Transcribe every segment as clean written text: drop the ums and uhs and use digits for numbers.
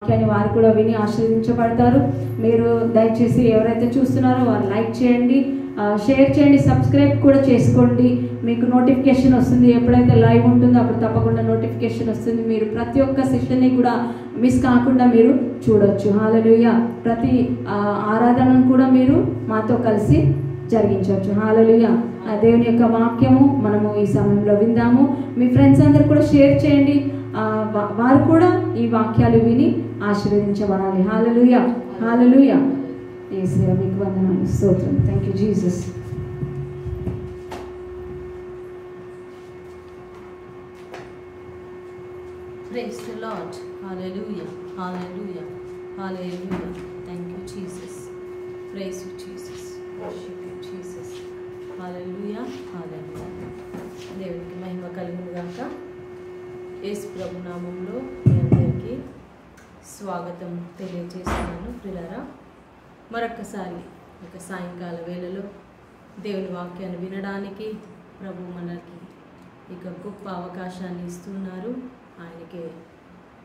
వాక్యాన్ని వారు కూడా విని ఆశీర్వదించబడతారు. మీరు దయచేసి ఎవరైతే చూస్తున్నారో వారు లైక్ చేయండి, షేర్ చేయండి, సబ్స్క్రైబ్ కూడా చేసుకోండి. మీకు నోటిఫికేషన్ వస్తుంది. ఎప్పుడైతే లైవ్ ఉంటుందో అప్పుడు తప్పకుండా నోటిఫికేషన్ వస్తుంది. మీరు ప్రతి ఒక్క సెషన్ని కూడా మిస్ కాకుండా మీరు చూడొచ్చు. హల్లెలూయా. ప్రతి ఆరాధనను కూడా మీరు మాతో కలిసి జరిగించవచ్చు. హల్లెలూయా. దేవుని యొక్క వాక్యము మనము ఈ సమయంలో విందాము. మీ ఫ్రెండ్స్ అందరు కూడా షేర్ చేయండి, వారు కూడా ఈ వాక్యాలు విని ఆశీర్వదించబడాలి. హల్లెలూయా, హల్లెలూయా. యేసయ్యా మీకు వందనాలు, స్తోత్రం. Thank you Jesus. Praise the Lord. Hallelujah. Hallelujah. Hallelujah. Thank you, Jesus. Praise you, Jesus. Worship you, Jesus. Hallelujah. Hallelujah. దేవునికి మహిమ కలుగును గాక. యేసు ప్రభు నామములో మీ అందరికీ స్వాగతం తెలియజేస్తున్నాను. ప్రియులారా, మరొక్కసారి ఒక సాయంకాల వేళలో దేవుని వాక్యాన్ని వినడానికి ప్రభు మనకి ఇక గొప్ప అవకాశాన్ని ఇస్తున్నారు. ఆయనకే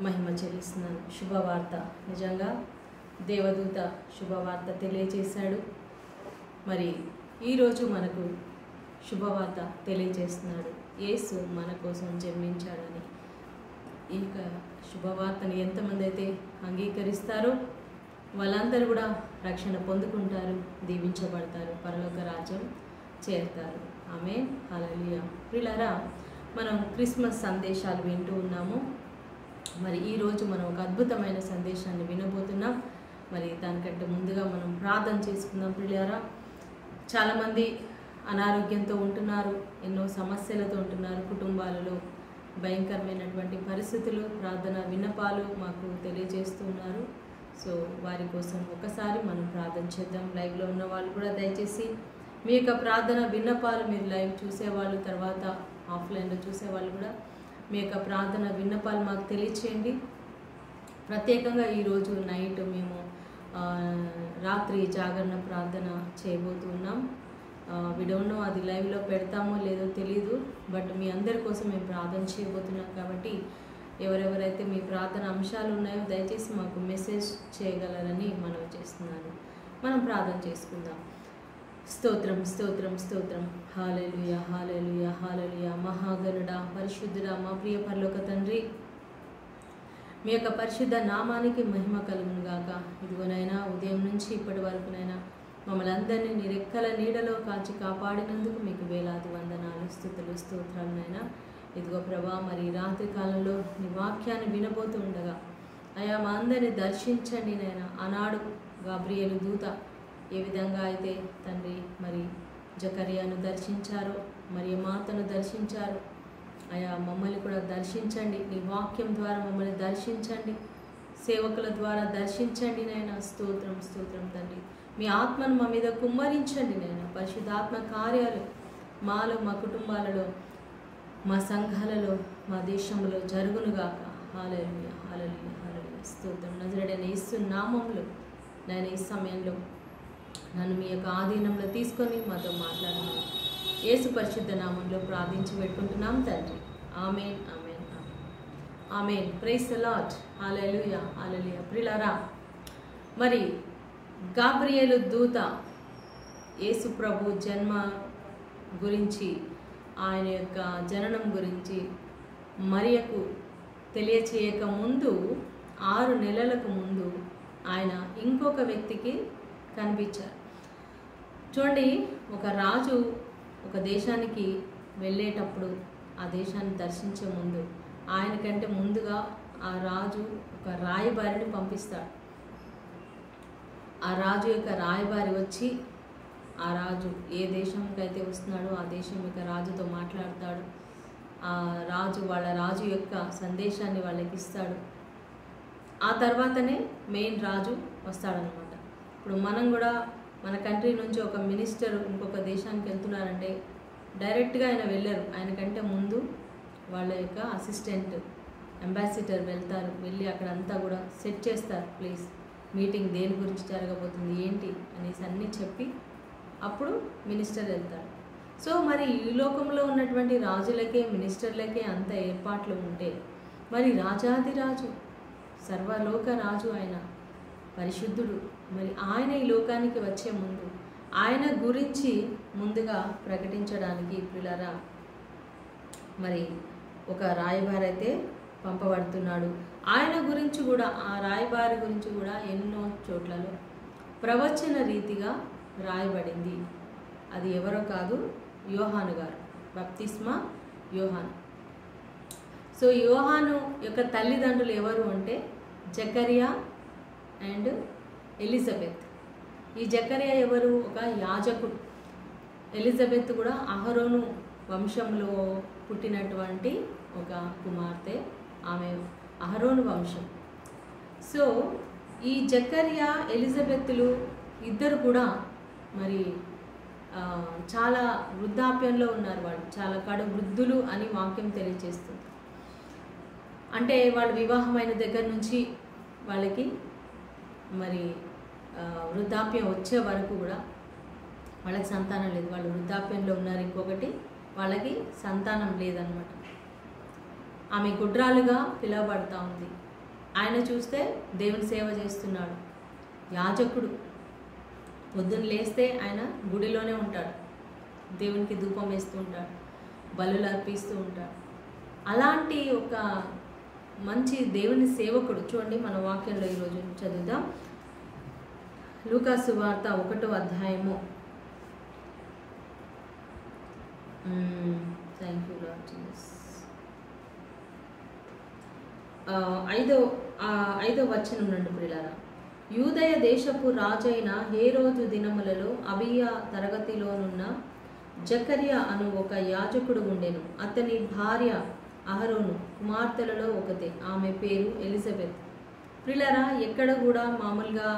మహిమ చెల్లిస్తున్నాను. శుభవార్త, నిజంగా దేవదూత శుభవార్త తెలియజేశాడు. మరి ఈరోజు మనకు శుభవార్త తెలియజేస్తున్నాడు. యేసు మన కోసం జన్మించాడని. ఈ శుభవార్తను ఎంతమంది అయితే అంగీకరిస్తారో వాళ్ళందరూ కూడా రక్షణ పొందుకుంటారు, దీవించబడతారు, పరలోక రాజ్యం చేరుతారు. ఆమేన్. హల్లెలూయా. ప్రియులారా, మనం క్రిస్మస్ సందేశాలు వింటూ ఉన్నాము. మరి ఈరోజు మనం ఒక అద్భుతమైన సందేశాన్ని వినబోతున్నాం. మరి దానికంటే ముందుగా మనం ప్రార్థన చేసుకుందాం. ప్రియులారా, చాలామంది అనారోగ్యంతో ఉంటున్నారు, ఎన్నో సమస్యలతో ఉంటున్నారు, కుటుంబాలలో భయంకరమైనటువంటి పరిస్థితులు, ప్రార్థన విన్నపాలు మాకు తెలియజేస్తున్నారు. సో వారి కోసం ఒకసారి మనం ప్రార్థన చేద్దాం. లైవ్లో ఉన్న వాళ్ళు కూడా దయచేసి మీ యొక్క ప్రార్థన విన్నపాలు, మీరు లైవ్ చూసేవాళ్ళు, తర్వాత ఆఫ్లైన్లో చూసేవాళ్ళు కూడా మీ యొక్క ప్రార్థన విన్నపాలు మాకు తెలియచేయండి. ప్రత్యేకంగా ఈరోజు నైట్ మేము రాత్రి జాగరణ ప్రార్థన చేయబోతున్నాం. వీడియోను అది లైవ్లో పెడతామో లేదో తెలీదు, బట్ మీ అందరి కోసం మేము ప్రార్థన చేయబోతున్నాం. కాబట్టి ఎవరెవరైతే మీ ప్రార్థన అంశాలు ఉన్నాయో దయచేసి మాకు మెసేజ్ చేయగలరని మనవి చేస్తున్నాను. మనం ప్రార్థన చేసుకుందాం. స్తోత్రం, స్తోత్రం, స్తోత్రం. హల్లెలూయా, హల్లెలూయా, హల్లెలూయా. మహాగణుడా, పరిశుద్ధుడా, మా ప్రియ పరలోక తండ్రి, మీ యొక్క పరిశుద్ధ నామానికి మహిమ కలుగును గాక. ఇదిగోనైనా ఉదయం నుంచి ఇప్పటి వరకునైనా మమ్మల్ని అందరినీ నీ రెక్కల నీడలో కాచి కాపాడినందుకు మీకు వేలాది వందనాలు, స్తుతులు, స్తోత్రాలనైనా. ఇదిగో ప్రభా, మరి రాత్రి కాలంలో నీ వాక్యాన్ని వినబోతూ ఉండగా అయా మా అందరినీ దర్శించండి నైనా. ఆనాడు గాబ్రియేలు దూత ఏ విధంగా అయితే తండ్రి మరి జకర్యాను దర్శించారో, మరి మాతను దర్శించారు, అయా మమ్మల్ని కూడా దర్శించండి. నీ వాక్యం ద్వారా మమ్మల్ని దర్శించండి, సేవకుల ద్వారా దర్శించండి నైనా. స్తోత్రం, స్తోత్రం తండ్రి. మీ ఆత్మను మా మీద కుమ్మరించండి నైనా. పరిశుద్ధాత్మ కార్యాలు మాలో, మా కుటుంబాలలో, మా సంఘాలలో, మా దేశంలో జరుగునుగాక. హల్లెలూయా, హల్లెలూయా, హల్లెలూయా. స్తోత్రం. నజరేయుడైన యేసు నామములో నేను ఈ సమయంలో నన్ను మీ యొక్క ఆధీనంలో తీసుకొని మాతో మాట్లాడమని యేసు పరిశుద్ధ నామంలో ప్రార్థించి పెట్టుకుంటున్నాం తండ్రి. ఆమేన్, ఆమేన్, ఆమేన్, ఆమేన్. Praise the Lord. హల్లెలూయా, హల్లెలూయా. ప్రియులారా, మరి గాబ్రియేలు దూత యేసు ప్రభు జన్మ గురించి, ఆయన యొక్క జననం గురించి మరియకు తెలియచేయక ముందు 6 నెలలకు ముందు ఆయన ఇంకొక వ్యక్తికి కనిపించారు. చూడండి, ఒక రాజు ఒక దేశానికి వెళ్ళేటప్పుడు ఆ దేశాన్ని దర్శించే ముందు ఆయనకంటే ముందుగా ఆ రాజు ఒక రాయబారిని పంపిస్తాడు. ఆ రాజు యొక్క రాయబారి వచ్చి ఆ రాజు ఏ దేశంకైతే వస్తున్నాడో ఆ దేశం యొక్క రాజుతో మాట్లాడతాడు. ఆ రాజు వాళ్ళ రాజు యొక్క సందేశాన్ని వాళ్ళకి ఇస్తాడు. ఆ తర్వాతనే మెయిన్ రాజు వస్తాడనమాట. ఇప్పుడు మనం కూడా మన కంట్రీ నుంచి ఒక మినిస్టర్ ఇంకొక దేశానికి వెళ్తున్నారంటే డైరెక్ట్గా ఆయన వెళ్ళరు. ఆయనకంటే ముందు వాళ్ళ యొక్క అసిస్టెంట్ అంబాసిడర్ వెళ్తారు. వెళ్ళి అక్కడంతా కూడా సెట్ చేస్తారు. ప్లీజ్ మీటింగ్ దేని గురించి జరగబోతుంది, ఏంటి అనేసి అన్నీ చెప్పి అప్పుడు మినిస్టర్ వెళ్తారు. సో మరి ఈ లోకంలో ఉన్నటువంటి రాజులకే, మినిస్టర్లకే అంత ఏర్పాట్లు ఉంటే మరి రాజాదిరాజు సర్వలోక రాజు ఆయన, పరిశుద్ధుడు. మరి ఆయన ఈ లోకానికి వచ్చే ముందు ఆయన గురించి ముందుగా ప్రకటించడానికి ప్రియులారా మరి ఒక రాయబారి అయితే పంపబడుతున్నాడు. ఆయన గురించి కూడా, ఆ రాయబారి గురించి కూడా ఎన్నో చోట్లలో ప్రవచన రీతిగా రాయబడింది. అది ఎవరో కాదు, యోహాను గారు, బప్తిస్మా యోహాను. సో యోహాను యొక్క తల్లిదండ్రులు ఎవరు అంటే జకరియా అండ్ ఎలిజబెత్. ఈ జకరియా ఎవరు? ఒక యాజకుడు. ఎలిజబెత్ కూడా అహరోను వంశంలో పుట్టినటువంటి ఒక కుమార్తె, ఆమె అహరోను వంశం. సో ఈ జకరియా ఎలిజబెత్లు ఇద్దరు కూడా మరి చాలా వృద్ధాప్యంలో ఉన్నారు. వాళ్ళు చాలా కడు వృద్ధులు అని వాక్యం తెలియజేస్తుంది. అంటే వాళ్ళు వివాహమైన దగ్గర నుంచి వాళ్ళకి మరి వృద్ధాప్యం వచ్చే వరకు కూడా వాళ్ళకి సంతానం లేదు. వాళ్ళు వృద్ధాప్యంలో ఉన్నారు. ఇంకొకటి, వాళ్ళకి సంతానం లేదనమాట. ఆమె గుడ్రాలుగా పిలువబడతా ఉంది. ఆయన చూస్తే దేవుని సేవ చేస్తున్నాడు, యాజకుడు. పొద్దున్న లేస్తే ఆయన గుడిలోనే ఉంటాడు, దేవునికి ధూపం వేస్తూ ఉంటాడు, బలులు అర్పిస్తూ ఉంటాడు. అలాంటి ఒక మంచి దేవుని సేవకుడు. చూడండి, మన వాక్యంలో ఈరోజు చదువుదాం. లూకా సువార్త 1వ అధ్యాయము. Thank you lord Jesus. 5వ వచనం నుండి ప్రియులారా, యూదయ దేశపు రాజైన హేరోదు దినములలో అబియా తరగతిలోనున్న జకరియా అను ఒక యాజకుడు ఉండెను. అతని భార్య అహరోను కుమార్తెలలో ఒకతే. ఆమె పేరు ఎలిజబెత్. ప్రియులారా, ఎక్కడ కూడా మామూలుగా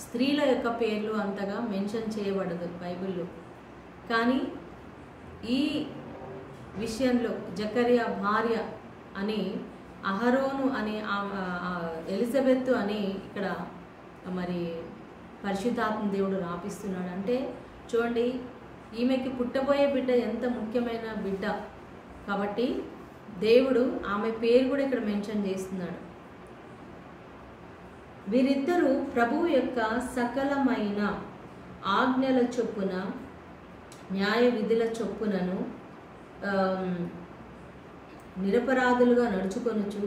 స్త్రీల యొక్క పేర్లు అంతగా మెన్షన్ చేయబడదు బైబిల్లో. కానీ ఈ విషయంలో జకరియా భార్య అని, అహరోను అని, ఎలిజబెత్ అని ఇక్కడ మరి పరిశుద్ధాత్మ దేవుడు రాపిస్తున్నాడు. అంటే చూడండి, ఈమెకి పుట్టబోయే బిడ్డ ఎంత ముఖ్యమైన బిడ్డ కాబట్టి దేవుడు ఆమె పేరు కూడా ఇక్కడ మెన్షన్ చేస్తున్నాడు. వీరిద్దరూ ప్రభువు యొక్క సకలమైన ఆజ్ఞల చొప్పున, న్యాయ విధుల చొప్పునను నిరపరాధులుగా నడుచుకొనుచు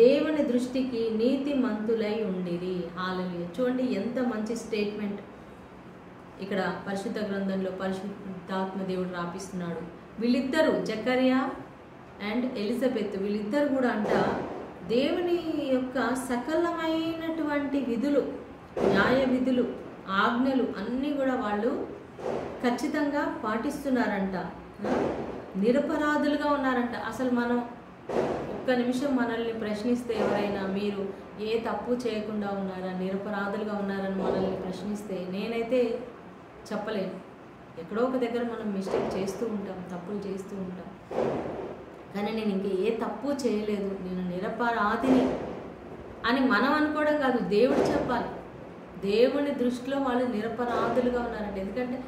దేవుని దృష్టికి నీతిమంతులై ఉండిరి. హల్లెలూయా. చూడండి ఎంత మంచి స్టేట్మెంట్ ఇక్కడ పరిశుద్ధ గ్రంథంలో పరిశుద్ధాత్మ దేవుడు రాపిస్తున్నాడు. వీళ్ళిద్దరూ, జకరియా అండ్ ఎలిజబెత్, వీళ్ళిద్దరు కూడా అంట దేవుని యొక్క సకలమైనటువంటి విధులు, న్యాయ విధులు, ఆజ్ఞలు అన్నీ కూడా వాళ్ళు ఖచ్చితంగా పాటిస్తున్నారంట. నిరపరాధులుగా ఉన్నారంట. అసలు మనం ఒక్క నిమిషం మనల్ని ప్రశ్నిస్తే, ఎవరైనా మీరు ఏ తప్పు చేయకుండా ఉన్నారా, నిరపరాధులుగా ఉన్నారని మనల్ని ప్రశ్నిస్తే, నేనైతే చెప్పలేను. ఎక్కడో ఒక దగ్గర మనం మిస్టేక్ చేస్తూ ఉంటాం, తప్పులు చేస్తూ ఉంటాం. కానీ నేను ఇంక ఏ తప్పు చేయలేదు, నేను నిరపరాధిని అని మనం అనుకోవడం కాదు, దేవుడు చెప్పాలి. దేవుని దృష్టిలో వాళ్ళు నిరపరాధులుగా ఉన్నారంట. ఎందుకంటే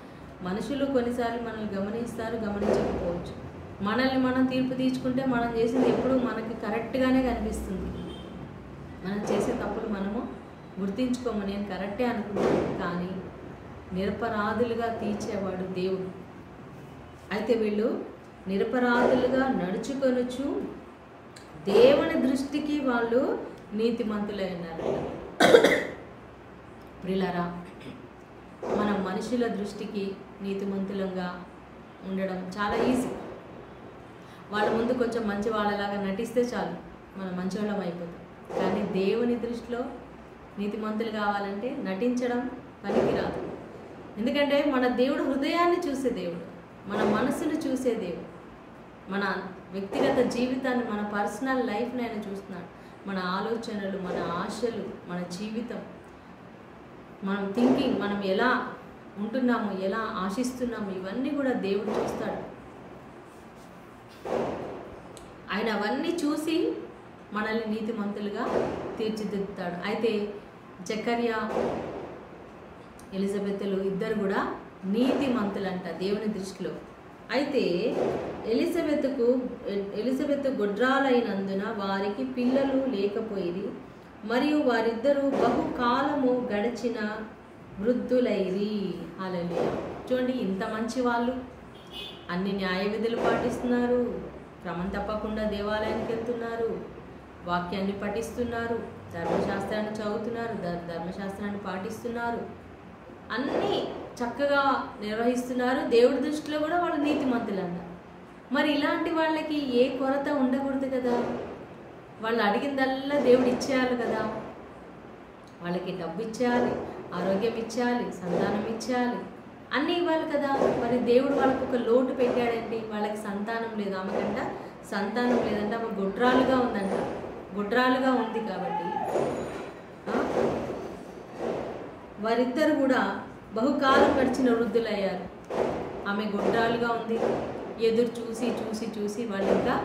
మనుషులు కొన్నిసార్లు మనల్ని గమనిస్తారు, గమనించకపోవచ్చు. మనల్ని మనం తీర్పు తీర్చుకుంటే మనం చేసింది ఎప్పుడు మనకి కరెక్ట్గానే కనిపిస్తుంది. మనం చేసే తప్పులు మనము గుర్తించుకోము. నేను కరెక్టే అనుకుంటాను, కానీ నిరపరాధులుగా తీర్చేవాడు దేవుడు. అయితే వీళ్ళు నిరపరాధులుగా నడుచుకొనుచు దేవుని దృష్టికి వాళ్ళు నీతిమంతులై ఉన్నారు. ప్రియులారా, మనం మనుషుల దృష్టికి నీతిమంతులంగా ఉండడం చాలా ఈజీ. వాళ్ళ ముందు కొంచెం మంచి వాళ్ళలాగా నటిస్తే చాలు, మనం మంచివాళ్ళం అయిపోతాం. కానీ దేవుని దృష్టిలో నీతిమంతులు కావాలంటే నటించడం పనికిరాదు. ఎందుకంటే మన దేవుడు హృదయాన్ని చూసే దేవుడు, మన మనసును చూసే దేవుడు, మన వ్యక్తిగత జీవితాన్ని, మన పర్సనల్ లైఫ్ని ఆయన చూస్తున్నాడు. మన ఆలోచనలు, మన ఆశలు, మన జీవితం, మనం థింకింగ్, మనం ఎలా ఉంటున్నాము, ఎలా ఆశిస్తున్నాము, ఇవన్నీ కూడా దేవుడు చూస్తాడు. ఆయన అవన్నీ చూసి మనల్ని నీతిమంతులుగా తీర్చిదిద్దుతాడు. అయితే జకరియా ఎలిజబెత్లు ఇద్దరు కూడా నీతిమంతులంట దేవుని దృష్టిలో. అయితే ఎలిజబెత్ గొడ్రాలైనందున వారికి పిల్లలు లేకపోయిరి, మరియు వారిద్దరూ బహుకాలము గడిచిన వృద్ధులైరి. హల్లెలూయా. చూడండి, ఇంత మంచి వాళ్ళు అన్ని న్యాయ విధులు పాటిస్తున్నారు, క్రమం తప్పకుండా దేవాలయానికి వెళ్తున్నారు, వాక్యాన్ని పఠిస్తున్నారు, ధర్మశాస్త్రాన్ని చదువుతున్నారు, ధర్మశాస్త్రాన్ని పాటిస్తున్నారు, అన్నీ చక్కగా నిర్వహిస్తున్నారు. దేవుడి దృష్టిలో కూడా వాళ్ళు నీతిమంతులు అన్నారు. మరి ఇలాంటి వాళ్ళకి ఏ కొరత ఉండకూడదు కదా. వాళ్ళు అడిగిందల్లా దేవుడు ఇచ్చేయాలి కదా. వాళ్ళకి డబ్బు ఇచ్చేయాలి, ఆరోగ్యం ఇచ్చేయాలి, సంతానం ఇచ్చేయాలి, అన్నీ ఇవ్వాలి కదా. మరి దేవుడు వాళ్ళకి ఒక లోటు పెట్టాడండి. వాళ్ళకి సంతానం లేదు, ఆమెకంట సంతానం లేదంటే ఆమె గుడ్రాలుగా ఉందంట. గుడ్రాలుగా ఉంది కాబట్టి వారిద్దరు కూడా బహుకాలం గడిచిన వృద్ధులయ్యారు. ఆమె గుడ్రాలుగా ఉంది, ఎదురు చూసి చూసి చూసి వాళ్ళు ఇంకా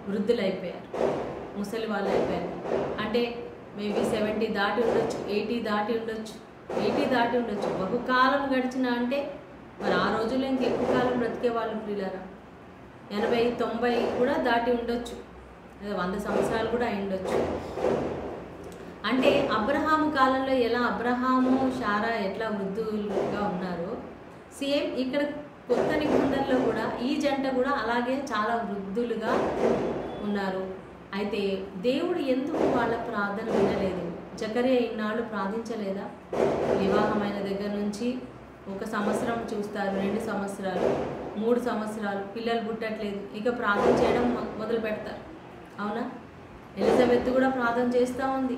వృద్ధులైపోయారు, ముసలి వాళ్ళు అయిపోయారు. అంటే మేబీ 70 దాటి ఉండొచ్చు, 80 దాటి ఉండొచ్చు. బహుకాలం గడిచిన అంటే మరి ఆ రోజుల్లో ఇంక ఎక్కువ కాలం బ్రతికే వాళ్ళు ప్రియులారా. 80, 90 కూడా దాటి ఉండొచ్చు, 100 సంవత్సరాలు కూడా అయి ఉండొచ్చు. అంటే అబ్రహాము కాలంలో ఎలా అబ్రహాము శారా ఎట్లా వృద్ధులుగా ఉన్నారో, సేమ్ ఇక్కడ కొత్త నిబంధనలో కూడా ఈ జంట కూడా అలాగే చాలా వృద్ధులుగా ఉన్నారు. అయితే దేవుడు ఎందుకు వాళ్ళ ప్రార్థన వినలేదు? జకరియా ఇన్నాళ్ళు ప్రార్థించలేదా? వివాహమైన దగ్గర నుంచి 1 సంవత్సరం చూస్తారు, 2 సంవత్సరాలు, 3 సంవత్సరాలు, పిల్లలు పుట్టట్లేదు, ఇక ప్రార్థన చేయడం మొదలు పెడతారు. అవునా? ఎలిజబెత్ కూడా ప్రార్థన చేస్తూ ఉంది.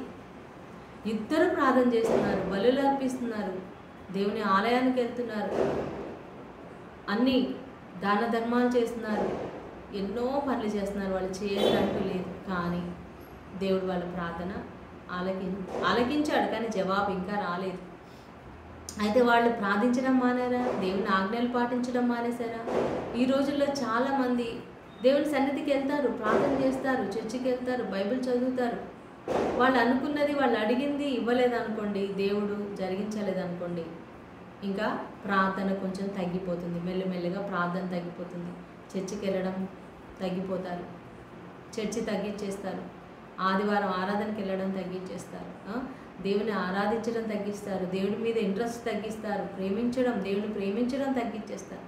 ఇద్దరు ప్రార్థన చేస్తున్నారు, బలులు అర్పిస్తున్నారు, దేవుని ఆలయానికి వెళ్తున్నారు, అన్నీ దాన ధర్మాలు చేస్తున్నారు, ఎన్నో పనులు చేస్తున్నారు. వాళ్ళు చేయాలంటూ లేదు. కానీ దేవుడు వాళ్ళ ప్రార్థన ఆలకించాడు, కానీ జవాబు ఇంకా రాలేదు. అయితే వాళ్ళు ప్రార్థించడం మానేరా? దేవుని ఆజ్ఞలు పాటించడం మానేశారా? ఈ రోజుల్లో చాలామంది దేవుని సన్నిధికి వెళ్తారు, ప్రార్థన చేస్తారు, చర్చికి వెళ్తారు, బైబిల్ చదువుతారు. వాళ్ళు అనుకున్నది, వాళ్ళు అడిగింది ఇవ్వలేదనుకోండి, దేవుడు జరిగించలేదనుకోండి, ఇంకా ప్రార్థన కొంచెం తగ్గిపోతుంది. మెల్లమెల్లగా ప్రార్థన తగ్గిపోతుంది. చర్చికి వెళ్ళడం తగ్గిపోతారు, చర్చి తగ్గించేస్తారు, ఆదివారం ఆరాధనకి వెళ్ళడం తగ్గించేస్తారు, దేవుని ఆరాధించడం తగ్గిస్తారు, దేవుడి మీద ఇంట్రెస్ట్ తగ్గిస్తారు, దేవుని ప్రేమించడం తగ్గించేస్తారు.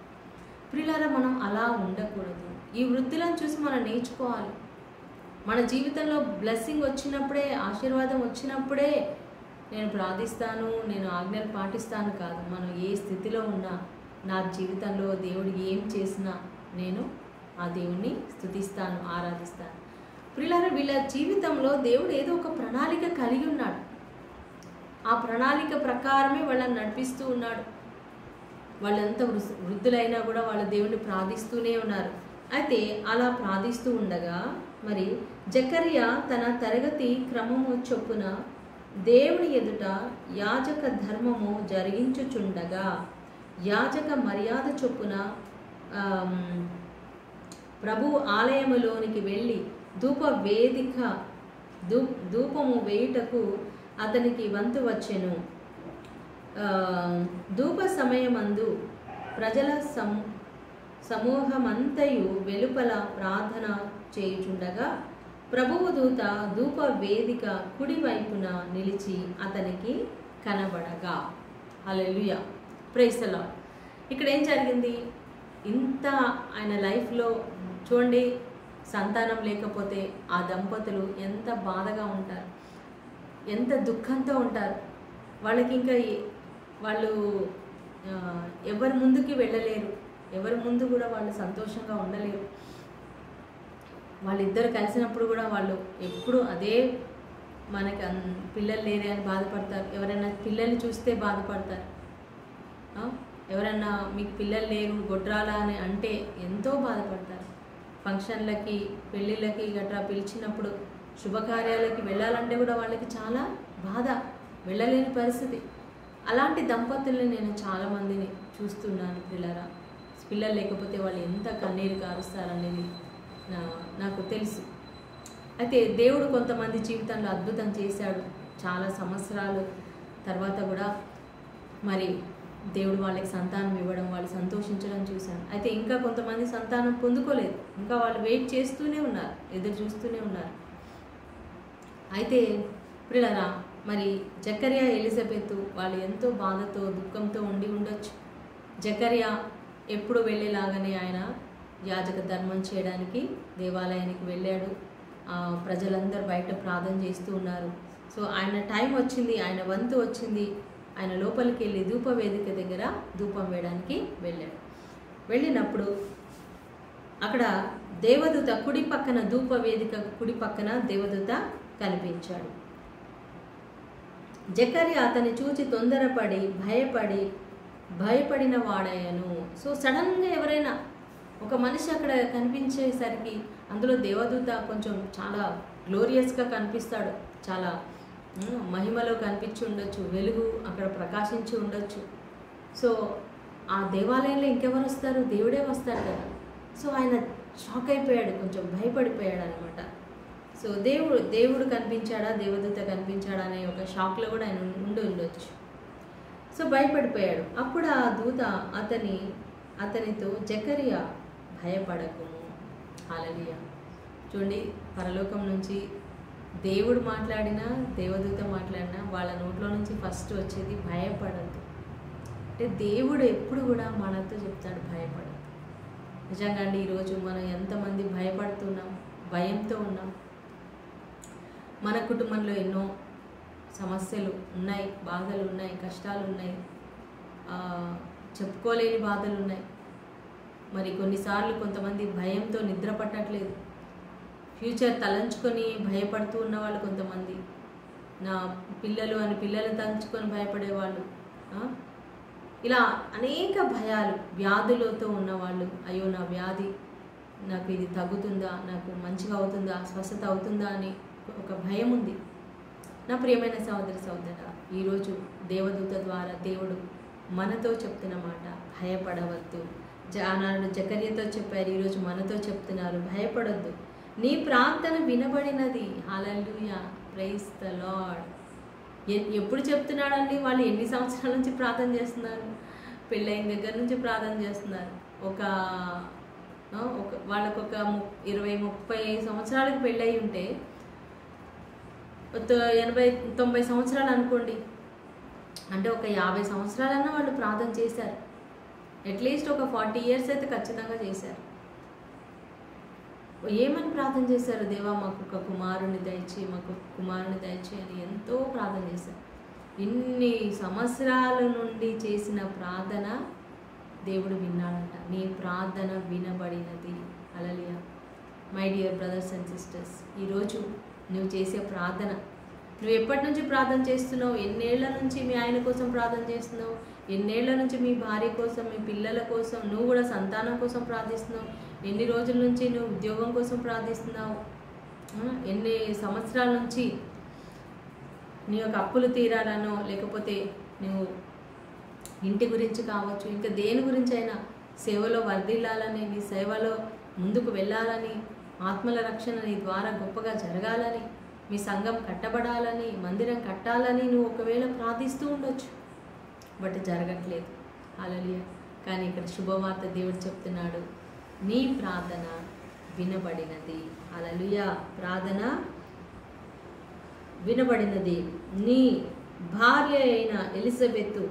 ప్రియులారా, మనం అలా ఉండకూడదు. ఈ వృద్ధులను చూసి మనం నేర్చుకోవాలి. మన జీవితంలో బ్లెస్సింగ్ వచ్చినప్పుడే, ఆశీర్వాదం వచ్చినప్పుడే నేను ప్రార్థిస్తాను, నేను ఆజ్ఞలు పాటిస్తాను కాదు. మనం ఏ స్థితిలో ఉన్నా, నా జీవితంలో దేవుడు ఏం చేసినా నేను ఆ దేవుణ్ణి స్తుతిస్తాను, ఆరాధిస్తాను. ప్రియులారా, వీళ్ళ జీవితంలో దేవుడు ఏదో ఒక ప్రణాళిక కలిగి ఉన్నాడు. ఆ ప్రణాళిక ప్రకారమే వాళ్ళని నడిపిస్తూ ఉన్నాడు. వాళ్ళంతా వృద్ధులైనా కూడా వాళ్ళ దేవుణ్ణి ప్రార్థిస్తూనే ఉన్నారు. అయితే అలా ప్రార్థిస్తూ ఉండగా మరి జకరియా తన తరగతి క్రమము చొప్పున దేవుని ఎదుట యాజక ధర్మము జరిగించుచుండగా, యాజక మర్యాద చొప్పున ప్రభు ఆలయములోనికి వెళ్ళి ధూపము వేయుటకు అతనికి వంతు వచ్చెను. ధూప సమయమందు ప్రజల సమూహమంతయు వెలుపల ప్రార్థన చేయుచుండగా ప్రభువు దూత ధూప వేదిక కుడివైపున నిలిచి అతనికి కనబడగా. హల్లెలూయా, ప్రైజ్ ది లార్డ్. ఇక్కడ ఏం జరిగింది? ఇంత ఆయన లైఫ్లో చూడండి, సంతానం లేకపోతే ఆ దంపతులు ఎంత బాధగా ఉంటారు, ఎంత దుఃఖంతో ఉంటారు. వాళ్ళకి ఇంకా వాళ్ళు ఎవరి ముందుకి వెళ్ళలేరు, ఎవరి ముందు కూడా వాళ్ళు సంతోషంగా ఉండలేరు. వాళ్ళిద్దరు కలిసినప్పుడు కూడా వాళ్ళు ఎప్పుడు అదే మనకి పిల్లలు లేరే అని బాధపడతారు. ఎవరైనా పిల్లల్ని చూస్తే బాధపడతారు. ఎవరైనా మీకు పిల్లలు లేరు, గొడ్రాలా అని అంటే ఎంతో బాధపడతారు. ఫంక్షన్లకి, పెళ్ళిళ్ళకి గట్రా పిలిచినప్పుడు, శుభకార్యాలకి వెళ్ళాలంటే కూడా వాళ్ళకి చాలా బాధ, వెళ్ళలేని పరిస్థితి. అలాంటి దంపతుల్ని నేను చాలామందిని చూస్తున్నాను. పిల్లలు లేకపోతే వాళ్ళు ఎంత కన్నీరు కారుస్తారనేది నాకు తెలుసు. అయితే దేవుడు కొంతమంది జీవితంలో అద్భుతం చేశాడు. చాలా సంవత్సరాలు తర్వాత కూడా మరి దేవుడు వాళ్ళకి సంతానం ఇవ్వడం, వాళ్ళు సంతోషించడం చూశాను. అయితే ఇంకా కొంతమంది సంతానం పొందుకోలేదు, ఇంకా వాళ్ళు వెయిట్ చేస్తూనే ఉన్నారు, ఎదురు చూస్తూనే ఉన్నారు. అయితే ప్రియులారా, మరి జకర్యా ఎలిజబెత్ వాళ్ళు ఎంతో బాధతో దుఃఖంతో ఉండి ఉండొచ్చు. జకర్యా ఎప్పుడు వెళ్ళేలాగానే ఆయన యాజక ధర్మం చేయడానికి దేవాలయానికి వెళ్ళాడు. ప్రజలందరూ బయట ప్రార్థన చేస్తూ ఉన్నారు. సో ఆయన టైం వచ్చింది, ఆయన వంతు వచ్చింది. ఆయన లోపలికి వెళ్ళి ధూపవేదిక దగ్గర ధూపం వేయడానికి వెళ్ళాడు. వెళ్ళినప్పుడు అక్కడ దేవదూత కుడి పక్కన, ధూపవేదిక కుడి పక్కన దేవదూత కనిపించాడు. జకర్యా అతన్ని చూచి తొందరపడి భయపడిన వాడయ్యను. సో సడన్గా ఎవరైనా ఒక మనిషి అక్కడ కనిపించేసరికి, అందులో దేవదూత కొంచెం చాలా గ్లోరియస్గా కనిపిస్తాడు, చాలా మహిమలో కనిపించి ఉండొచ్చు, వెలుగు అక్కడ ప్రకాశించి ఉండొచ్చు. సో ఆ దేవాలయంలో ఇంకెవరు వస్తారు, దేవుడే వస్తాడు కదా. సో ఆయన షాక్ అయిపోయాడు, కొంచెం భయపడిపోయాడు అనమాట. సో దేవుడు కనిపించాడా, దేవదూత కనిపించాడా అనే ఒక షాక్లో కూడా ఆయన ఉండి ఉండొచ్చు. సో భయపడిపోయాడు. అప్పుడు ఆ దూత అతనితో జకర్యా భయపడకుము. హల్లెలూయా. చూడండి, పరలోకం నుంచి దేవుడు మాట్లాడినా, దేవదూత మాట్లాడినా వాళ్ళ నోట్లో నుంచి ఫస్ట్ వచ్చేది భయపడద్దు. అంటే దేవుడు ఎప్పుడు కూడా మనతో చెప్తాడు భయపడద్దు. నిజంగా అండి, ఈరోజు మనం ఎంతమంది భయపడుతున్నాం, భయంతో ఉన్నాం. మన కుటుంబంలో ఎన్నో సమస్యలు ఉన్నాయి, బాధలు ఉన్నాయి, కష్టాలు ఉన్నాయి, చెప్పుకోలేని బాధలు ఉన్నాయి. మరి కొన్నిసార్లు కొంతమంది భయంతో నిద్ర పట్టట్లేదు, ఫ్యూచర్ తలంచుకొని భయపడుతూ ఉన్నవాళ్ళు కొంతమంది, నా పిల్లలు అని పిల్లలు తలంచుకొని భయపడేవాళ్ళు, ఇలా అనేక భయాలు, వ్యాధులతో ఉన్నవాళ్ళు, అయ్యో నా వ్యాధి నాకు ఇది తగ్గుతుందా, నాకు మంచిగా అవుతుందా, స్వస్థత అవుతుందా అని ఒక భయం ఉంది. నా ప్రియమైన సహోదరి సహోదరా, ఈరోజు దేవదూత ద్వారా దేవుడు మనతో చెప్తున్న మాట భయపడవద్దు. ఆనాడు జకర్యాతో చెప్పారు, ఈరోజు మనతో చెప్తున్నారు భయపడొద్దు, నీ ప్రార్థన వినబడినది. హల్లెలూయా, ప్రైజ్ ద లార్డ్. ఎప్పుడు చెప్తున్నాడండి? వాళ్ళు ఎన్ని సంవత్సరాల నుంచి ప్రార్థన చేస్తున్నారు? పెళ్ళైన దగ్గర నుంచి ప్రార్థన చేస్తున్నారు. వాళ్ళకు ఒక 20-30 సంవత్సరాలకు పెళ్ళయి ఉంటే 80-90 సంవత్సరాలు అనుకోండి, అంటే ఒక 50 సంవత్సరాలన్నా వాళ్ళు ప్రార్థన చేశారు. అట్లీస్ట్ ఒక 40 ఇయర్స్ అయితే ఖచ్చితంగా చేశారు. ఏమని ప్రార్థన చేశారు? దేవా మాకు ఒక కుమారుని దయచేయి, మాకు కుమారుని దయచేయి అని ఎంతో ప్రార్థన చేశారు. ఇన్ని సంవత్సరాల నుండి చేసిన ప్రార్థన దేవుడు విన్నాడంట. నీ ప్రార్థన వినబడినది. హల్లెలూయా. My dear brothers and sisters, ఈరోజు నువ్వు చేసే ప్రార్థన, నువ్వు ఎప్పటి నుంచి ప్రార్థన చేస్తున్నావు? ఎన్నేళ్ల నుంచి మీ ఆయన కోసం ప్రార్థన చేస్తున్నావు? ఎన్నేళ్ల నుంచి మీ భార్య కోసం, మీ పిల్లల కోసం, నువ్వు కూడా సంతానం కోసం ప్రార్థిస్తున్నావు? ఎన్ని రోజుల నుంచి నువ్వు ఉద్యోగం కోసం ప్రార్థిస్తున్నావు? ఎన్ని సంవత్సరాల నుంచి నీ యొక్క అప్పులు తీరాలనో, లేకపోతే నువ్వు ఇంటి గురించి కావచ్చు, ఇంకా దేని గురించి అయినా సేవలో వర్ధిల్లాలని, నీ సేవలో ముందుకు వెళ్ళాలని, ఆత్మల రక్షణ నీ ద్వారా గొప్పగా జరగాలని, మీ సంఘం కట్టబడాలని, మందిరం కట్టాలని నువ్వు ఒకవేళ ప్రార్థిస్తూ ఉండొచ్చు, బట్ జరగట్లేదు. హల్లెలూయా. కానీ ఇక్కడ శుభవార్త దేవుడు చెప్తున్నాడు, నీ ప్రార్థన వినబడినది. హల్లెలూయా. ప్రార్థన వినబడినది. నీ భార్య అయిన ఎలిజబెత్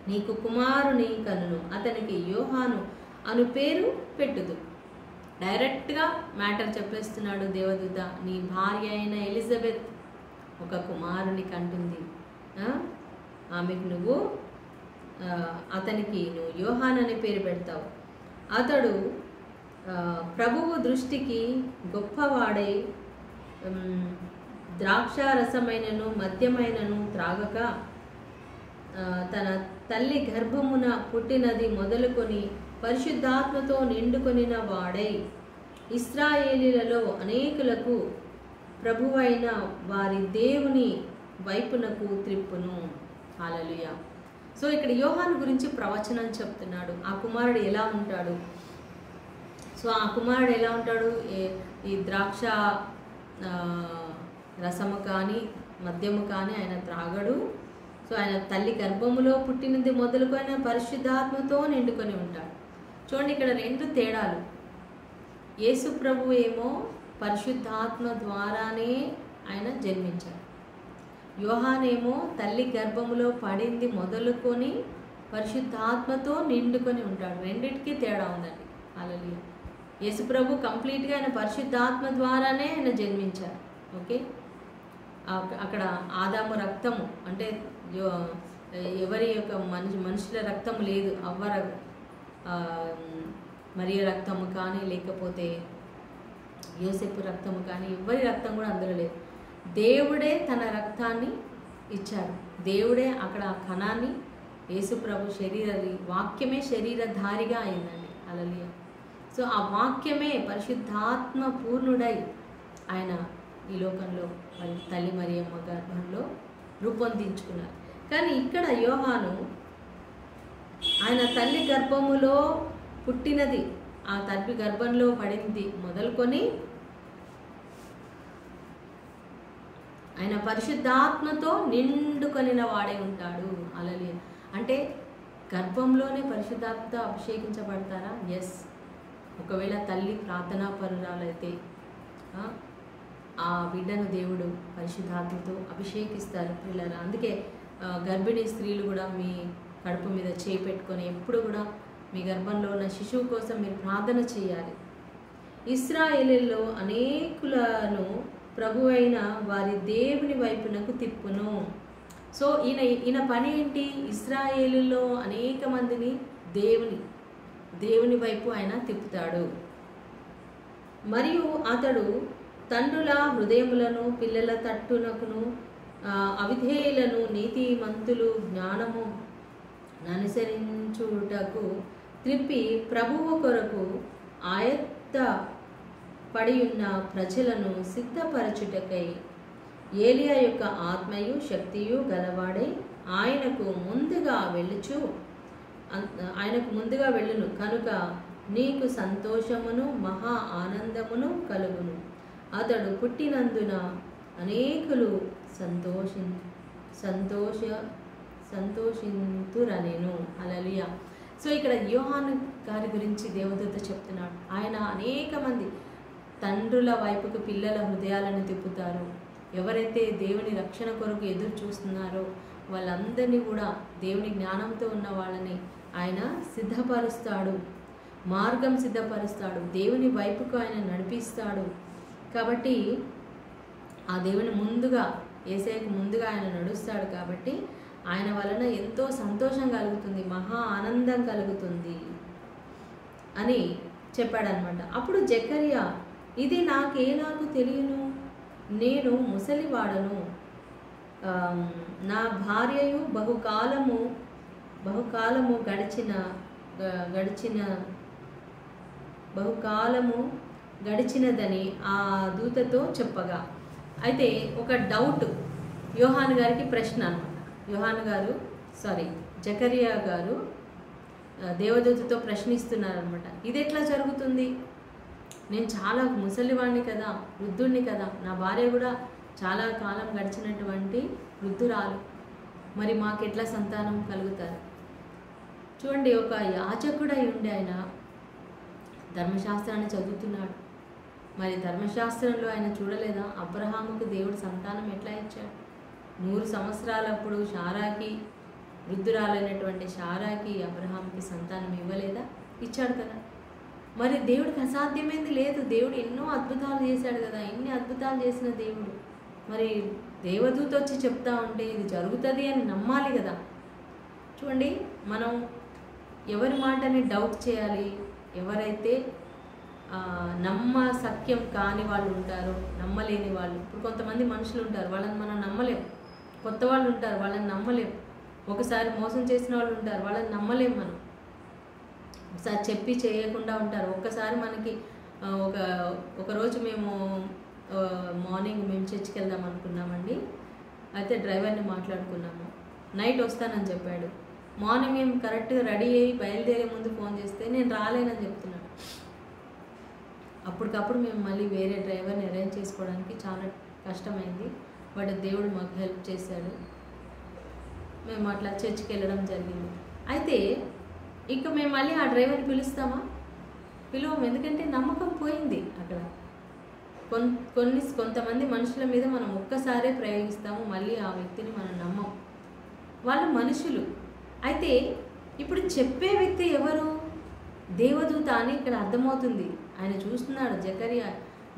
నీకు కుమారుని కనును, అతనికి యోహాను అను పేరు పెట్టుదు. డైరెక్ట్గా మ్యాటర్ చెప్పేస్తున్నాడు దేవదూత. నీ భార్య అయిన ఎలిజబెత్ ఒక కుమారుని కంటుంది, ఆమెకు నువ్వు అతనికి నువ్వు యోహాన్ అనే పేరు పెడతావు. అతడు ప్రభువు దృష్టికి గొప్పవాడై ద్రాక్షారసమైనను మద్యమైనను త్రాగక తన తల్లి గర్భమున పుట్టినది మొదలుకొని పరిశుద్ధాత్మతో నిండుకొనిన వాడై ఇశ్రాయేలీలలో అనేకులకు ప్రభువైన వారి దేవుని వైపునకు త్రిప్పును. హల్లెలూయా. సో ఇక్కడ యోహాను గురించి ప్రవచనం చెప్తున్నాడు. ఆ కుమారుడు ఎలా ఉంటాడు? సో ఆ కుమారుడు ఎలా ఉంటాడు? ఈ ద్రాక్ష రసము కానీ మద్యము కానీ ఆయన త్రాగడు. సో ఆయన తల్లి గర్భములో పుట్టినది మొదలుకొని పరిశుద్ధాత్మతో నిండుకొని ఉంటాడు. చూడండి ఇక్కడ 2 తేడాలు. యేసు ప్రభు ఏమో పరిశుద్ధాత్మ ద్వారానే ఆయన జన్మించాడు. యోహానేమో తల్లి గర్భములో పడింది మొదలుకొని పరిశుద్ధాత్మతో నిండుకొని ఉంటాడు. రెండిటికి తేడా ఉందండి. హల్లెలూయా. యేసు ప్రభు కంప్లీట్గా ఆయన పరిశుద్ధాత్మ ద్వారానే ఆయన జన్మించారు. ఓకే, అక్కడ ఆదాము రక్తము అంటే ఎవరి యొక్క మనుషుల రక్తము లేదు, మరియ రక్తము కానీ లేకపోతే యోసేపు రక్తము కానీ ఎవరి రక్తం కూడా అందులో లేదు. దేవుడే తన రక్తాన్ని ఇచ్చాడు. దేవుడే అక్కడ ఆ కణాన్ని యేసు ప్రభు వాక్యమే శరీరధారిగా అయిందండి. హల్లెలూయా. సో ఆ వాక్యమే పరిశుద్ధాత్మ పూర్ణుడై ఆయన ఈ లోకంలో మరి తల్లి మరియమ్మ గర్భంలో రూపొందించుకున్నారు. కానీ ఇక్కడ యోహాను ఆయన తల్లి గర్భములో పుట్టినది, ఆ తల్లి గర్భంలో పడింది మొదలుకొని ఆయన పరిశుద్ధాత్మతో నిండుకొనిన వాడే ఉంటాడు. హల్లెలూయా. అంటే గర్భంలోనే పరిశుద్ధాత్మతో అభిషేకించబడతారా? ఎస్. ఒకవేళ తల్లి ప్రార్థనా పరురాలైతే ఆ బిడ్డను దేవుడు పరిశుద్ధాత్మతో అభిషేకిస్తారు పిల్లలు. అందుకే గర్భిణీ స్త్రీలు కూడా మీ కడుపు మీద చేయి పెట్టుకొని ఎప్పుడు కూడా మీ గర్భంలో ఉన్న శిశువు కోసం మీరు ప్రార్థన చేయాలి. ఇశ్రాయేలులో అనేకులను ప్రభువైన వారి దేవుని వైపునకు తిప్పును. సో ఈయన పని ఏంటి? ఇశ్రాయేలులో అనేక మందిని దేవుని వైపు ఆయన తిప్పుతాడు. మరియు అతడు తండ్రుల హృదయములను పిల్లల తట్టునకును అవిధేయులను నీతిమంతులు జ్ఞానము అనుసరించుటకు త్రిప్పి ప్రభువు కొరకు ఆయత్త పడి ఉన్న ప్రజలను సిద్ధపరచుటకై ఏలియా యొక్క ఆత్మయు శక్తియు గలవాడై ఆయనకు ముందుగా వెళ్ళును కనుక నీకు సంతోషమును మహా ఆనందమును కలుగును. అతడు పుట్టినందున అనేకులు సంతోషింతురనెను. హల్లెలూయా. సో ఇక్కడ యోహాను గారి గురించి దేవదూత చెప్తున్నాడు. ఆయన అనేక మంది తండ్రుల వైపుకు పిల్లల హృదయాలను తిప్పుతారు. ఎవరైతే దేవుని రక్షణ కొరకు ఎదురు చూస్తున్నారో వాళ్ళందరినీ కూడా దేవుని జ్ఞానంతో ఉన్న వాళ్ళని ఆయన సిద్ధపరుస్తాడు, మార్గం సిద్ధపరుస్తాడు, దేవుని వైపుకు ఆయన నడిపిస్తాడు. కాబట్టి ఆ దేవుని ముందుగా యేసయ్యకు ముందుగా ఆయన నడుస్తాడు. కాబట్టి ఆయన వలన ఎంతో సంతోషం కలుగుతుంది, మహా ఆనందం కలుగుతుంది అని చెప్పాడనమాట. అప్పుడు జకరియా, ఇది నాకేలాగూ తెలియను, నేను ముసలివాడను, నా భార్యయు బహుకాలము గడిచినదని ఆ దూతతో చెప్పగా. అయితే ఒక డౌట్ యోహాను గారికి ప్రశ్న అనమాట. జకరియా గారు దేవదూతతో ప్రశ్నిస్తున్నారనమాట. ఇది ఎట్లా జరుగుతుంది? నేను చాలా ముసలివాడిని కదా, వృద్ధుడిని కదా, నా భార్య కూడా చాలా కాలం గడిచినటువంటి వృద్ధురాలు, మరి మాకెట్లా సంతానం కలుగుతారు? చూడండి, ఒక యాజకుడై ఉండి ఆయన ధర్మశాస్త్రాన్ని చదువుతున్నాడు. మరి ధర్మశాస్త్రంలో ఆయన చూడలేదా? అబ్రహాముకు దేవుడు సంతానం ఎట్లా ఇచ్చాడు? 100 సంవత్సరాలప్పుడు శారాకి, వృద్ధురాలైనటువంటి శారాకి అబ్రహాంకి సంతానం ఇవ్వలేదా? ఇచ్చాడు కదా. మరి దేవుడికి అసాధ్యమైంది లేదు. దేవుడు ఎన్నో అద్భుతాలు చేశాడు కదా. ఎన్ని అద్భుతాలు చేసిన దేవుడు మరి దేవదూత వచ్చి చెప్తా ఉంటే ఇది జరుగుతుంది అని నమ్మాలి కదా. చూడండి, మనం ఎవరి మాటని డౌట్ చేయాలి. ఎవరైతే సత్యం కాని వాళ్ళు ఉంటారో, నమ్మలేని వాళ్ళు. ఇప్పుడు కొంతమంది మనుషులు ఉంటారు, వాళ్ళని మనం నమ్మలేం. కొత్త వాళ్ళు ఉంటారు, వాళ్ళని నమ్మలేం. ఒకసారి మోసం చేసిన వాళ్ళు ఉంటారు, వాళ్ళని నమ్మలేం మనం. ఒకసారి చెప్పి చేయకుండా ఉంటారు. ఒక్కసారి మనకి ఒకరోజు మేము మార్నింగ్ మేము చర్చికి వెళ్దాం అనుకున్నామండి. అయితే డ్రైవర్ని మాట్లాడుకున్నాము. నైట్ వస్తానని చెప్పాడు. మార్నింగ్ మేము కరెక్ట్గా రెడీ అయ్యి బయలుదేరే ముందు ఫోన్ చేస్తే నేను రాలేనని చెప్తున్నాడు. అప్పటికప్పుడు మేము మళ్ళీ వేరే డ్రైవర్ని అరేంజ్ చేసుకోవడానికి చాలా కష్టమైంది. బట్ దేవుడు మాకు హెల్ప్ చేశాడు. మేము అట్లా చర్చికి వెళ్ళడం జరిగింది. అయితే ఇక మేము మళ్ళీ ఆ డ్రైవర్ని పిలుస్తామా? పిలువము. ఎందుకంటే నమ్మకం పోయింది అక్కడ. కొంతమంది మనుషుల మీద మనం ఒక్కసారే ప్రయోగిస్తాము, మళ్ళీ ఆ వ్యక్తిని మనం నమ్మం. వాళ్ళు మనుషులు. అయితే ఇప్పుడు చెప్పే వ్యక్తి ఎవరు? దేవదూత అని ఇక్కడ అర్థమవుతుంది. ఆయన చూస్తున్నాడు, జకరియా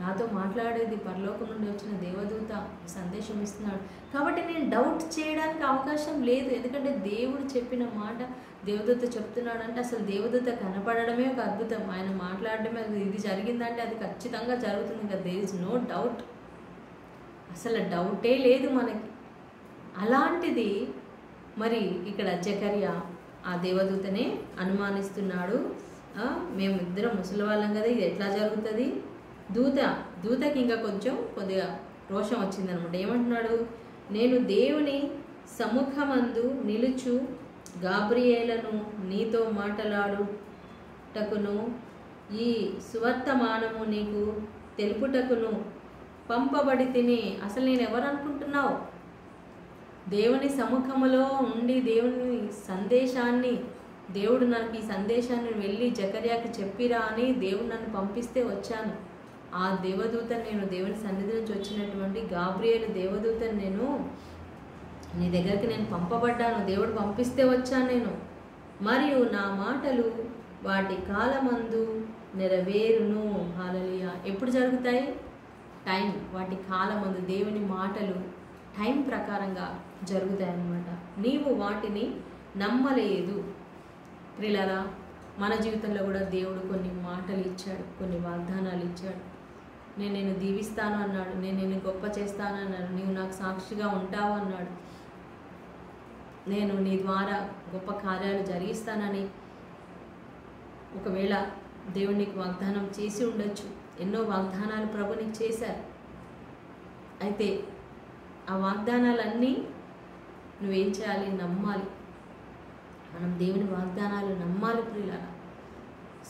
నాతో మాట్లాడేది పరలోకం నుండి వచ్చిన దేవదూత సందేశం ఇస్తున్నాడు. కాబట్టి నేను డౌట్ చేయడానికి అవకాశం లేదు. ఎందుకంటే దేవుడు చెప్పిన మాట దేవదూత చెప్తున్నాడు అంటే అసలు దేవదూత కనపడడమే ఒక అద్భుతం. ఆయన మాట్లాడడమే, ఇది జరిగిందంటే అది ఖచ్చితంగా జరుగుతుంది కదా. దేర్ ఇస్ నో డౌట్, అసలు డౌటే లేదు మనకి. అలాంటిది మరి ఇక్కడ జకరియా ఆ దేవదూతనే అనుమానిస్తున్నాడు. మేము ఇద్దరం ముసలి వాళ్ళం కదా, ఇది ఎట్లా జరుగుతుంది? దూతకి ఇంకా కొద్దిగా రోషం వచ్చిందనమాట. ఏమంటున్నాడు? నేను దేవుని సముఖమందు నిలుచు గాబ్రియేలను నీతో మాట్లాడుటకును ఈ సువర్తమానము నీకు తెలుపుటకును పంపబడి తిని. అసలు నేను ఎవరు అనుకుంటున్నావు? దేవుని సముఖములో ఉండి దేవుని సందేశాన్ని, దేవుడు నాకు ఈ సందేశాన్ని వెళ్ళి జకర్యాకి చెప్పిరా అని దేవుడు నన్ను పంపిస్తే వచ్చాను. ఆ దేవదూతను నేను, దేవుని సన్నిధి నుంచి వచ్చినటువంటి గాబ్రియేలు దేవదూతను నేను నీ దగ్గరికి నేను పంపబడ్డాను. దేవుడు పంపిస్తే వచ్చాను నేను. మరియు నా మాటలు వాటి కాలమందు నెరవేరును. హల్లెలూయా. ఎప్పుడు జరుగుతాయి? టైం, వాటి కాలమందు దేవుని మాటలు టైం ప్రకారంగా జరుగుతాయి అన్నమాట. నీవు వాటిని నమ్మలేదు. ప్రియులారా, మన జీవితంలో కూడా దేవుడు కొన్ని మాటలు ఇచ్చాడు, కొన్ని వాగ్దానాలు ఇచ్చాడు. నేను నిన్ను దీవిస్తాను అన్నాడు, నేను నిన్ను గొప్ప చేస్తాను అన్నాడు, నీవు నాకు సాక్షిగా ఉంటావు అన్నాడు, నేను నీ ద్వారా గొప్ప కార్యాలు జరిగిస్తానని ఒకవేళ దేవుడు నీకు వాగ్దానం చేసి ఉండొచ్చు. ఎన్నో వాగ్దానాలు ప్రభు నీకు చేశారు. అయితే ఆ వాగ్దానాలన్నీ నువ్వేం చేయాలి? నమ్మాలి. మనం దేవుని వాగ్దానాలు నమ్మాలి ప్రియులారా.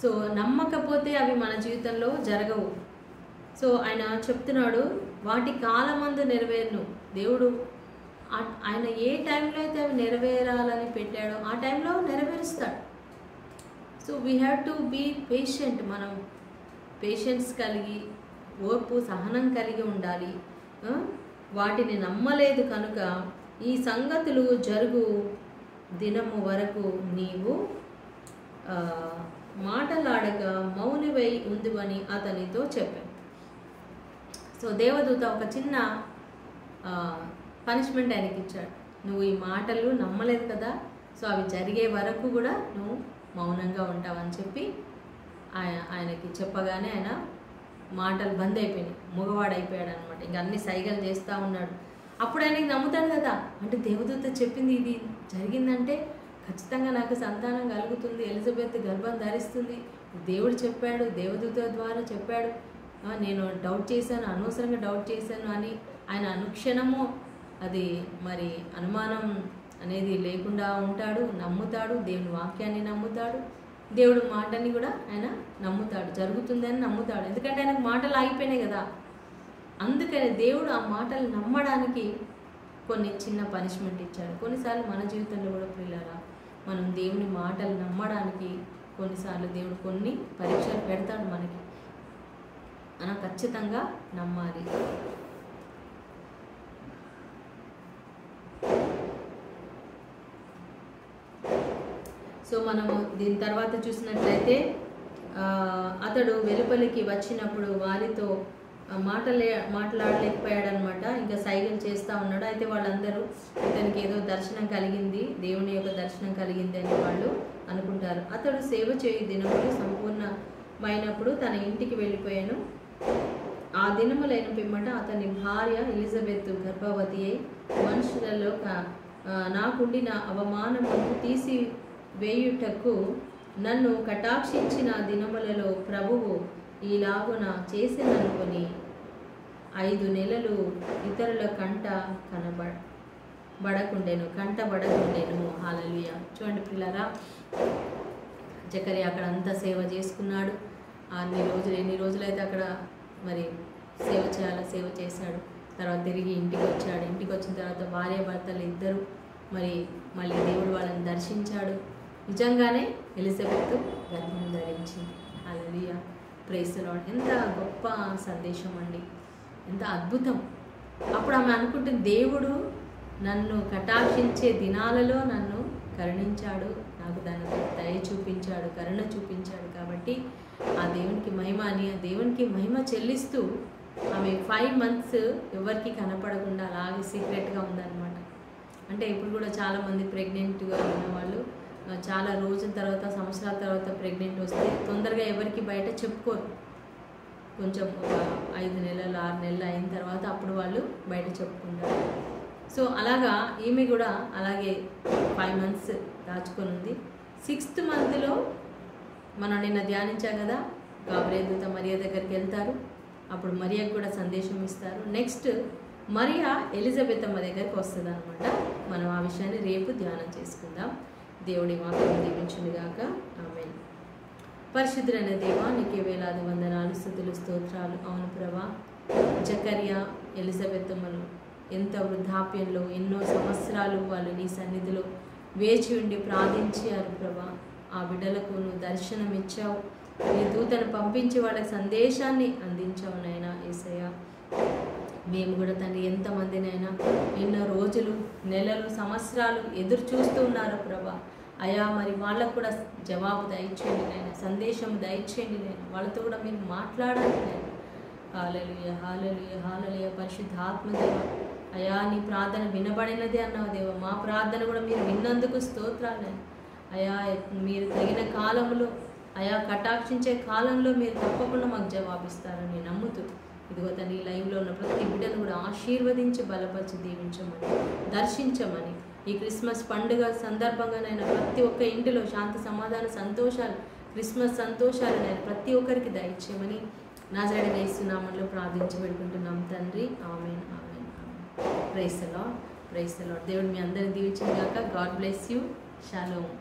సో నమ్మకపోతే అవి మన జీవితంలో జరగవు. సో ఆయన చెప్తున్నాడు, వాటి కాలమందు నెరవేరును. దేవుడు ఆయన ఏ టైంలో అయితే అవి నెరవేరాలని పెట్టాడో ఆ టైంలో నెరవేరుస్తాడు. So we have to be patient. మనం పేషెన్స్ కలిగి, ఓర్పు, సహనం కలిగి ఉండాలి. వాటిని నమ్మలేదు కనుక ఈ సంగతులు జరుగు దినము వరకు నీవు మాటలాడక మౌనివై ఉందివని అతనితో చెప్పాను. సో దేవదూత ఒక చిన్న పనిష్మెంట్ ఆయనకి ఇచ్చాడు. నువ్వు ఈ మాటలు నమ్మలేదు కదా, సో అవి జరిగే వరకు కూడా నువ్వు మౌనంగా ఉంటావని చెప్పి ఆయనకి చెప్పగానే ఆయన మాటలు బంద్ అయిపోయినాయి, మగవాడైపోయాడు అనమాట. ఇంక అన్ని సైగలు చేస్తూ ఉన్నాడు. అప్పుడు ఆయనకి నమ్ముతాడు కదా, అంటే దేవదూత చెప్పింది ఇది జరిగిందంటే ఖచ్చితంగా నాకు సంతానం కలుగుతుంది, ఎలిజబెత్ గర్భం ధరిస్తుంది, దేవుడు చెప్పాడు, దేవదూత ద్వారా చెప్పాడు, నేను డౌట్ చేశాను, అనవసరంగా డౌట్ చేశాను అని ఆయన అనుక్షణము అది మరి అనుమానం అనేది లేకుండా ఉంటాడు, నమ్ముతాడు, దేవుని వాక్యాన్ని నమ్ముతాడు, దేవుడు మాటని కూడా ఆయన నమ్ముతాడు, జరుగుతుందని నమ్ముతాడు. ఎందుకంటే ఆయనకు మాటలు ఆగిపోయినాయి కదా. అందుకని దేవుడు ఆ మాటలు నమ్మడానికి కొన్ని చిన్న పనిష్మెంట్ ఇచ్చాడు. కొన్నిసార్లు మన జీవితంలో కూడా ప్రియులారా, మనం దేవుని మాటలు నమ్మడానికి కొన్నిసార్లు దేవుడు కొన్ని పరీక్షలు పెడతాడు మనకి. మనం ఖచ్చితంగా నమ్మాలి. సో మనము దీని తర్వాత చూసినట్లయితే అతడు వెలుపలికి వచ్చినప్పుడు వారితో మాట్లాడలేకపోయాడనమాట. ఇంకా సైగలు చేస్తూ ఉన్నాడు. అయితే వాళ్ళందరూ ఇతనికి ఏదో దర్శనం కలిగింది, దేవుని యొక్క దర్శనం కలిగింది అని వాళ్ళు అనుకుంటారు. అతడు సేవ చేయు దినములు సంపూర్ణమైనప్పుడు తన ఇంటికి వెళ్ళిపోయాను. ఆ దినములైన పిమ్మట అతని భార్య ఎలిజబెత్ గర్భవతి అయి మనుషులలో నాకుండిన అవమానమును తీసి వేయుటకు నన్ను కటాక్షించిన దినములలో ప్రభువు ఈలాగున చేసిననుకొని 5 నెలలు ఇతరుల కంటబడకుండెను. హల్లెలూయా. చూడండి పిల్లరా, జకరియా అక్కడ అంతా సేవ చేసుకున్నాడు. ఎన్ని రోజులైతే అక్కడ మరి సేవ చేయాలో సేవ చేశాడు. తర్వాత తిరిగి ఇంటికి వచ్చాడు. ఇంటికి వచ్చిన తర్వాత భార్య భర్తలు ఇద్దరు మరి మళ్ళీ దేవుడు వాళ్ళని దర్శించాడు. నిజంగానే ఎలిజబెత్ గర్భం ధరించింది. హల్లెలూయా, ప్రైజ్ ది లార్డ్. ఎంత గొప్ప సందేశం అండి, ఎంత అద్భుతం. అప్పుడు ఆమె అనుకుంటుంది, దేవుడు నన్ను కటాక్షించే దినాలలో నన్ను కరుణించాడు, నాకు దాని దయ చూపించాడు, కరుణ చూపించాడు, కాబట్టి ఆ దేవునికి మహిమ అని ఆ దేవునికి మహిమ చెల్లిస్తూ ఆమె 5 months ఎవరికి కనపడకుండా అలాగే సీక్రెట్గా ఉందన్నమాట. అంటే ఇప్పుడు కూడా చాలామంది ప్రెగ్నెంట్గా ఉన్నవాళ్ళు చాలా రోజుల తర్వాత, సంవత్సరాల తర్వాత ప్రెగ్నెంట్ వస్తే తొందరగా ఎవరికి బయట చెప్పుకోరు. కొంచెం ఒక 5 నెలలు 6 నెలలు అయిన తర్వాత అప్పుడు వాళ్ళు బయట చెప్పుకుంటారు. సో అలాగా ఈమె కూడా అలాగే 5 months దాచుకొని ఉంది. 6th monthలో మనం నిన్న ధ్యానించాం కదా, గాబ్రియల్ దూత మరియ దగ్గరికి వెళ్తారు. అప్పుడు మరియకు కూడా సందేశం ఇస్తారు. నెక్స్ట్ మరియా ఎలిజబెత్ అమ్మ దగ్గరికి వస్తుంది అనమాట. మనం ఆ విషయాన్ని రేపు ధ్యానం చేసుకుందాం. దేవుడి వాక్యం దీవించునుగాక. ఆమేన్. పరిశుద్ధులైన దేవా, నీకే వేలాది వందనాలు, స్తుతులు, స్తోత్రాలు. అవును ప్రభా, జకర్యా ఎలిజబెత్ అమ్మను ఎంత వృద్ధాప్యంలో ఎన్నో సంవత్సరాలు వాళ్ళు నీ సన్నిధిలో వేచి ఉండి ప్రార్థించారు ప్రభా. ఆ బిడ్డలకు నువ్వు దర్శనం ఇచ్చావు, నీ దూతను పంపించి వాళ్ళకి సందేశాన్ని అందించావు నైనా యేసయ్య. మేము కూడా తండ్రి ఎంతమందినైనా ఎన్నో రోజులు, నెలలు, సంవత్సరాలు ఎదురు చూస్తూ ఉన్నారు ప్రభా. అయా మరి వాళ్ళకు కూడా జవాబు దయచేయండి నైనా, సందేశం దయచేయండి నైనా, వాళ్ళతో కూడా మీరు మాట్లాడాలి నైనా. హల్లెలూయా, హల్లెలూయా, హల్లెలూయా. పరిశుద్ధాత్మదేవ, అయా నీ ప్రార్థన వినబడినది అన్నావు దేవ, మా ప్రార్థన కూడా మీరు విన్నందుకు స్తోత్రాలు. అయా మీరు తగిన కాలంలో, అయా కటాక్షించే కాలంలో మీరు తప్పకుండా మాకు జవాబిస్తారని నమ్ముతూ, ఇదిగో తండ్రి లైవ్లో ఉన్న ప్రతి బిడ్డను కూడా ఆశీర్వదించి బలపరిచి దీవించమని, దర్శించమని, ఈ క్రిస్మస్ పండుగ సందర్భంగానైనా ప్రతి ఒక్క ఇంటిలో శాంతి, సమాధాన, సంతోషాలు, క్రిస్మస్ సంతోషాలు నేను ప్రతి ఒక్కరికి దయచేయమని నజరేయుడైన యేసు నామములో ప్రార్థించి పెట్టుకుంటున్నాం తండ్రి. ఆమేన్, ఆమేన్, ఆమేన్. Praise the Lord, praise the Lord. దేవుడు మీ అందరిని దీవించుగాక. God bless you. షాలోమ్.